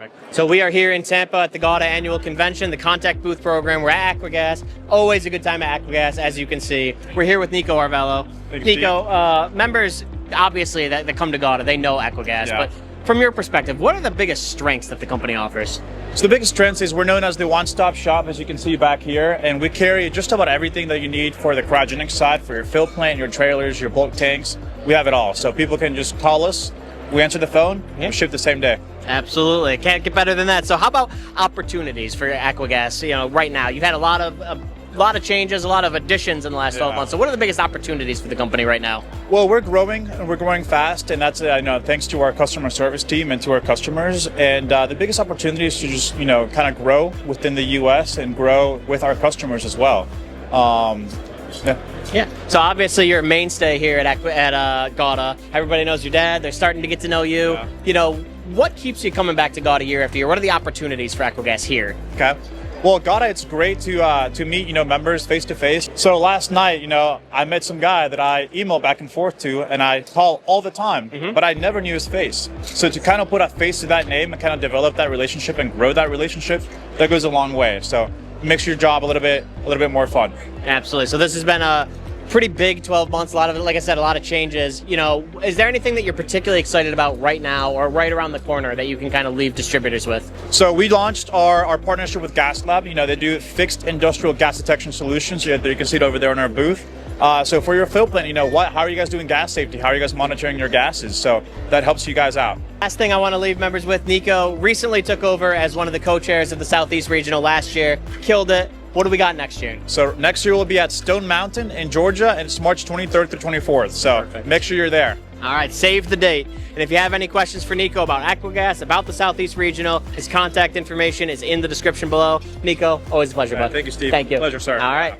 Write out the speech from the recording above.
Perfect. So we are here in Tampa at the GAWDA Annual Convention, the contact booth program. We're at Equigas. Always a good time at Equigas, as you can see. We're here with Nico Arvelo. Nico, members, obviously, that come to GAWDA, they know Equigas, but from your perspective, what are the biggest strengths that the company offers? So the biggest strength is we're known as the one-stop shop, as you can see back here, and we carry just about everything that you need for the cryogenic side, for your fill plant, your trailers, your bulk tanks. We have it all. So people can just call us, we answer the phone, we ship the same day. Absolutely. Can't get better than that. So how about opportunities for Equigas? You know, right now, you've had a lot of changes, a lot of additions in the last 12 months. So what are the biggest opportunities for the company right now? Well, we're growing, and we're growing fast, and that's thanks to our customer service team and to our customers. And the biggest opportunity is to just kind of grow within the U.S. and grow with our customers as well. Yeah. So obviously you're a mainstay here at GAWDA. Everybody knows your dad. They're starting to get to know you. Yeah. You know, what keeps you coming back to GAWDA year after year? What are the opportunities for Equigas here? Okay. Well, GAWDA, it's great to meet members face to face. So last night, I met some guy that I email back and forth to, and I call all the time, but I never knew his face. So to kind of put a face to that name and kind of develop that relationship and grow that relationship, that goes a long way. So it makes your job a little bit more fun. Absolutely. So this has been a pretty big 12 months, a lot of, like I said, a lot of changes. Is there anything that you're particularly excited about right now or right around the corner that you can kind of leave distributors with? So we launched our partnership with Gas Lab. They do fixed industrial gas detection solutions. You can see it over there in our booth. So for your fill plant, how are you guys doing gas safety? How are you guys monitoring your gases? So that helps you guys out. Last thing I want to leave members with, Nico recently took over as one of the co-chairs of the Southeast Regional last year. Killed it. What do we got next year? So next year we'll be at Stone Mountain in Georgia, and it's March 23rd through 24th. So make sure you're there. All right, save the date. And if you have any questions for Nico about Equigas, about the Southeast Regional, his contact information is in the description below. Nico, always a pleasure, bud. Thank you, Steve. Thank you. Pleasure, sir. All right.